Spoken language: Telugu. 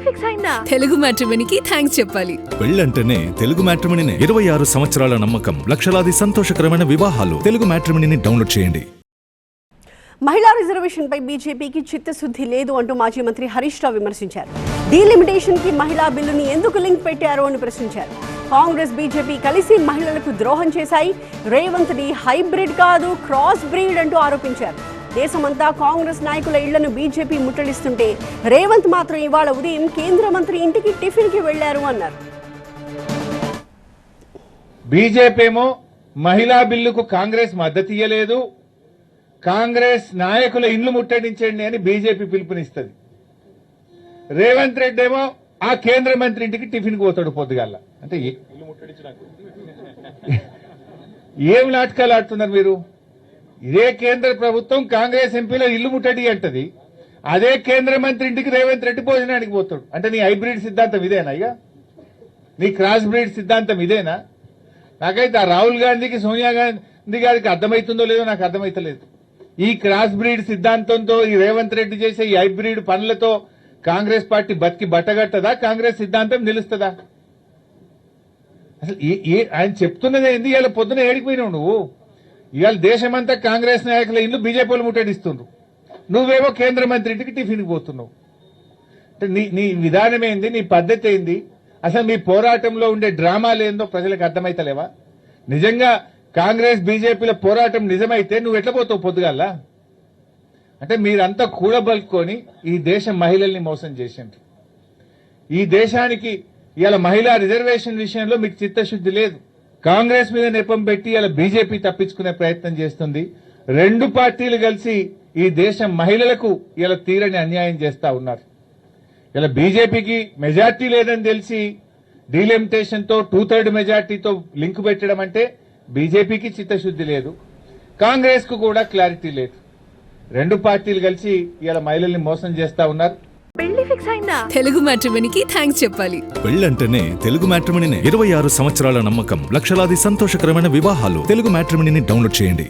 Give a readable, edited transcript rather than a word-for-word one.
ఫిక్స్ అయిందా? తెలుగు మ్యాట్రిమోనీకి థ్యాంక్స్ చెప్పాలి. పెళ్ళంటేనే తెలుగు మ్యాట్రిమోనీనే. 26 సంవత్సరాల నమ్మకం, లక్షలాది సంతోషకరమైన వివాహాలు. తెలుగు మ్యాట్రిమోనీని డౌన్లోడ్ చేయండి. మహిళా రిజర్వేషన్ పై బీజేపీకి చిత్తశుద్ధి లేదు అంటూ మాజీ మంత్రి హరీష్ రావు విమర్శించారు. డీలిమిటేషన్ కి మహిళా బిల్లుని ఎందుకు లింక్ పెట్టారో అని ప్రశ్నించారు. కాంగ్రెస్ బీజేపీ కలిసి మహిళలకు ద్రోహం చేశాయి, రేవంత్ ని హైబ్రిడ్ కాదు క్రాస్ బ్రీడ్ అంటూ ఆరోపించారు. దేశమంతా కాంగ్రెస్ నాయకుల ఇళ్లను బీజేపీ ముట్టడిస్తుంటే రేవంత్ మాత్రం ఇవాళ ఉదయం కేంద్ర మంత్రి ఇంటికి టిఫిన్ కి వెళ్లారు అన్నారు. బీజేపీ ఏమో మహిళా బిల్లుకు కాంగ్రెస్ మద్దతు ఇయ్యలేదు, కాంగ్రెస్ నాయకుల ఇండ్లు ముట్టడించండి అని బీజేపీ పిలుపునిస్తుంది. రేవంత్ రెడ్డి ఏమో ఆ కేంద్ర మంత్రి ఇంటికి టిఫిన్ పోతాడు పొద్దుగాల. అంటే ఇల్లు ముట్టడించడానికి ఏం నాటకాలు ఆడుతున్నారు మీరు? ఇదే కేంద్ర ప్రభుత్వం కాంగ్రెస్ ఎంపీలో ఇల్లు ముట్టడి అంటది, అదే కేంద్ర మంత్రి ఇంటికి రేవంత్ రెడ్డి భోజనానికి పోతాడు. అంటే నీ హైబ్రిడ్ సిద్ధాంతం ఇదేనా? ఇక నీ క్రాస్ బ్రీడ్ సిద్ధాంతం ఇదేనా? నాకైతే ఆ రాహుల్ గాంధీకి సోనియా గాంధీ గారికి అర్థమవుతుందో లేదో నాకు అర్థమైతలేదు. ఈ క్రాస్ బ్రీడ్ సిద్ధాంతంతో ఈ రేవంత్ రెడ్డి చేసే ఈ హైబ్రిడ్ పనులతో కాంగ్రెస్ పార్టీ బతికి బట్టగట్టదా? కాంగ్రెస్ సిద్ధాంతం నిలుస్తుందా? అసలు ఆయన చెప్తున్నది ఏంది? ఇవాళ పొద్దున ఏడిపోయినావు నువ్వు. ఇవాళ దేశమంతా కాంగ్రెస్ నాయకుల ఇల్లు బీజేపీలు ముట్టడిస్తుండ్రు, నువ్వేమో కేంద్ర మంత్రి ఇంటికి టిఫిన్కి పోతున్నావు. అంటే నీ విధానం ఏంది? నీ పద్ధతి ఏంది? అసలు మీ పోరాటంలో ఉండే డ్రామాలు ఏందో ప్రజలకు అర్థమైతలేవా? నిజంగా కాంగ్రెస్ బీజేపీల పోరాటం నిజమైతే నువ్వు ఎట్లా పోతావు పొద్దుగాల? అంటే మీరంతా కూడబలుకొని ఈ దేశ మహిళల్ని మోసం చేసిండ్రు. ఈ దేశానికి ఇవాళ మహిళా రిజర్వేషన్ విషయంలో మీకు చిత్తశుద్ధి లేదు. కాంగ్రెస్ మీద నెపం పెట్టి ఇలా బీజేపీ తప్పించుకునే ప్రయత్నం చేస్తుంది. రెండు పార్టీలు కలిసి ఈ దేశం మహిళలకు ఇలా తీరని అన్యాయం చేస్తా ఉన్నారు. ఇలా బీజేపీకి మెజార్టీ లేదని తెలిసి డీలిమిటేషన్ తో 2/3 మెజార్టీతో లింక్ పెట్టడం అంటే బీజేపీకి చిత్తశుద్ధి లేదు, కాంగ్రెస్ కు కూడా క్లారిటీ లేదు. రెండు పార్టీలు కలిసి ఇలా మహిళల్ని మోసం చేస్తా ఉన్నారు. పెళ్లి ఫిక్స్ అయిందా? తెలుగు మ్యాట్రిమోనీకి థ్యాంక్స్ చెప్పాలి. పెళ్ళంటేనే తెలుగు మ్యాట్రిమోనీనే. 26 సంవత్సరాల నమ్మకం, లక్షలాది సంతోషకరమైన వివాహాలు. తెలుగు మ్యాట్రిమోనీని డౌన్లోడ్ చేయండి.